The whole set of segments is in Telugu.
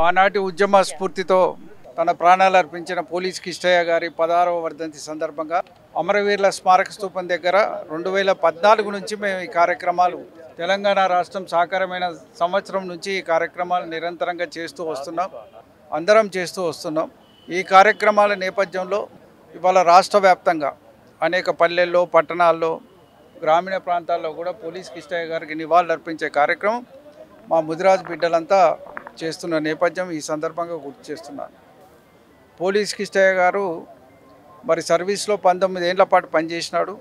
ఆనాటి ఉద్యమ స్ఫూర్తితో తన ప్రాణాలు అర్పించిన పోలీస్ కిష్టయ్య గారి 16వ వర్ధంతి సందర్భంగా అమరవీరుల స్మారక స్తూపం దగ్గర 2014 నుంచి మేము ఈ కార్యక్రమాలు తెలంగాణ రాష్ట్రం సాకారమైన సంవత్సరం నుంచి ఈ కార్యక్రమాలు నిరంతరంగా చేస్తూ వస్తున్నాం. అందరం చేస్తూ వస్తున్నాం. ఈ కార్యక్రమాల నేపథ్యంలో ఇవాళ రాష్ట్ర వ్యాప్తంగా అనేక పల్లెల్లో, పట్టణాల్లో, గ్రామీణ ప్రాంతాల్లో కూడా పోలీస్ కిష్టయ్య గారికి నివాళులు అర్పించే కార్యక్రమం మా ముదిరాజ్ బిడ్డలంతా చేస్తున్న నేపథ్యం ఈ సందర్భంగా గుర్తు చేస్తున్నాను. పోలీస్ కిష్టయ్య గారు మరి సర్వీస్లో 19 ఏళ్ల పాటు పనిచేసినాడు.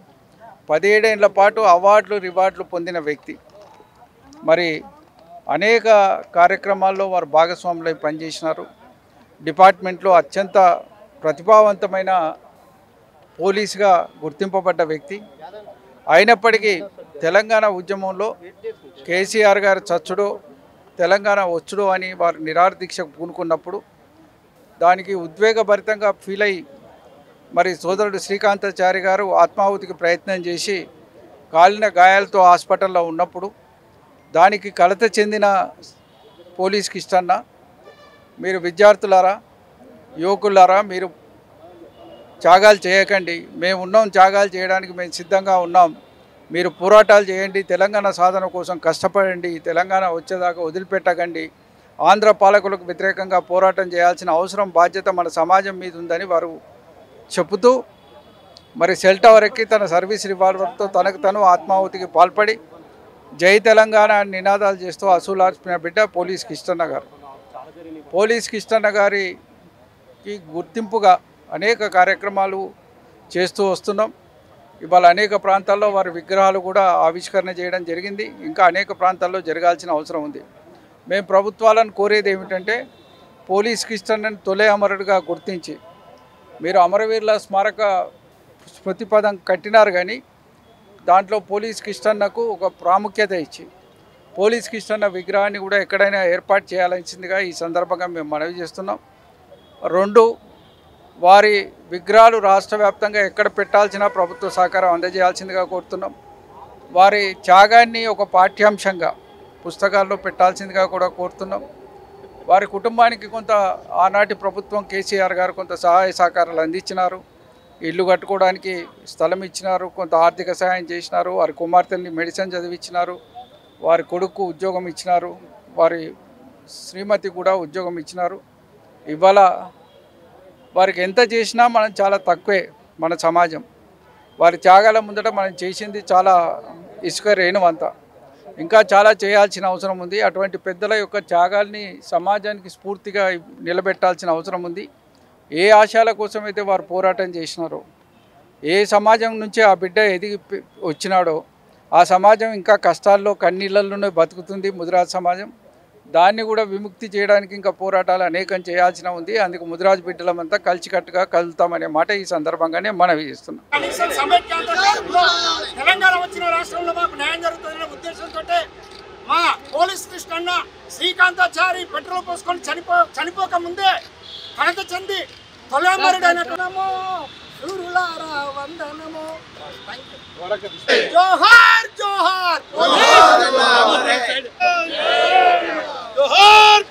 17 ఏళ్ల పాటు అవార్డులు, రివార్డులు పొందిన వ్యక్తి. మరి అనేక కార్యక్రమాల్లో వారు భాగస్వాములై పనిచేసినారు. డిపార్ట్మెంట్లో అత్యంత ప్రతిభావంతమైన పోలీసుగా గుర్తింపబడ్డ వ్యక్తి. అయినప్పటికీ తెలంగాణ ఉద్యమంలో కేసీఆర్ గారు చచ్చుడు, తెలంగాణ వచ్చుడు అని వారు నిరాహార దీక్షకు పూనుకున్నప్పుడు దానికి ఉద్వేగభరితంగా ఫీల్ అయ్యి మరి సోదరుడు శ్రీకాంతాచారి గారు ఆత్మాహుతికి ప్రయత్నం చేసి కాలిన గాయాలతో హాస్పిటల్లో ఉన్నప్పుడు దానికి కలత చెందిన పోలీస్ కిష్టన్న, మీరు విద్యార్థులారా, యువకులారా, మీరు త్యాగాలు చేయకండి, మేము ఉన్నాం, త్యాగాలు చేయడానికి మేము సిద్ధంగా ఉన్నాం, మీరు పోరాటాలు చేయండి, తెలంగాణ సాధన కోసం కష్టపడండి, తెలంగాణ వచ్చేదాకా వదిలిపెట్టకండి, ఆంధ్ర పాలకులకు వ్యతిరేకంగా పోరాటం చేయాల్సిన అవసరం, బాధ్యత మన సమాజం మీద ఉందని వారు చెబుతూ మరి సెల్ టవర్ ఎక్కి తన సర్వీస్ రివాల్వర్తో తనకు తను ఆత్మాహుతికి పాల్పడి జై తెలంగాణ అని నినాదాలు చేస్తూ అసూలార్చిన బిడ్డ పోలీస్ కిష్టన్న గారు. పోలీస్ కిష్టన్న గారికి గుర్తింపుగా అనేక కార్యక్రమాలు చేస్తూ వస్తున్నాం. ఇవాళ అనేక ప్రాంతాల్లో వారి విగ్రహాలు కూడా ఆవిష్కరణ చేయడం జరిగింది. ఇంకా అనేక ప్రాంతాల్లో జరగాల్సిన అవసరం ఉంది. మేము ప్రభుత్వాలను కోరేది ఏమిటంటే పోలీస్ కిష్టన్నని తొలి అమరుడిగా గుర్తించి మీరు అమరవీరుల స్మారక స్మృతిపదం కట్టినారు, కానీ దాంట్లో పోలీస్ కిష్టన్నకు ఒక ప్రాముఖ్యత ఇచ్చి పోలీస్ కిష్టన్న విగ్రహాన్ని కూడా ఎక్కడైనా ఏర్పాటు చేయాల్సిందిగా ఈ సందర్భంగా మేము మనవి చేస్తున్నాం. 2, వారి విగ్రహాలు రాష్ట్ర వ్యాప్తంగా ఎక్కడ పెట్టాల్సిన ప్రభుత్వ సహకారం అందజేయాల్సిందిగా కోరుతున్నాం. వారి త్యాగాన్ని ఒక పాఠ్యాంశంగా పుస్తకాల్లో పెట్టాల్సిందిగా కూడా కోరుతున్నాం. వారి కుటుంబానికి కొంత ఆనాటి ప్రభుత్వం కేసీఆర్ గారు కొంత సహాయ సహకారాలు అందించినారు. ఇల్లు కట్టుకోవడానికి స్థలం ఇచ్చినారు, కొంత ఆర్థిక సహాయం చేసినారు, వారి కుమార్తెని మెడిసిన్ చదివించినారు, వారి కొడుకు ఉద్యోగం ఇచ్చినారు, వారి శ్రీమతి కూడా ఉద్యోగం ఇచ్చినారు. ఇవాళ వారికి ఎంత చేసినా మనం చాలా తక్కువే. మన సమాజం వారి త్యాగాల ముందట మనం చేసింది చాలా ఇసుక రేణువంత. ఇంకా చాలా చేయాల్సిన అవసరం ఉంది. అటువంటి పెద్దల యొక్క త్యాగాల్ని సమాజానికి స్ఫూర్తిగా నిలబెట్టాల్సిన అవసరం ఉంది. ఏ ఆశయాల కోసమైతే వారు పోరాటం చేసినారో, ఏ సమాజం నుంచి ఆ బిడ్డ ఎదిగి వచ్చినాడో ఆ సమాజం ఇంకా కష్టాల్లో, కన్నీళ్ళల్లోనే బతుకుతుంది ముదిరాజ్ సమాజం. దాన్ని కూడా విముక్తి చేయడానికి ఇంకా పోరాటాలు అనేకం చేయాల్సిన ఉంది. అందుకు ముదిరాజ్ బిడ్డలమంతా కలిసికట్టుగా కలుగుతామనే మాట ఈ సందర్భంగానే మనవి చేస్తున్నాం. తెలంగాణ వచ్చిన రాష్ట్రంలో మాకు న్యాయం జరుగుతుందనే ఉద్దేశంతో మా పోలీస్ కిష్టన్న శ్రీకాంతాచారి పెట్రోల్ పోసుకొని చనిపోక ముందే కలత చెంది తొలమరుడైనట్టున్నాము. సూరులారా వందనము. జోహార్ జోహార్ జోహార్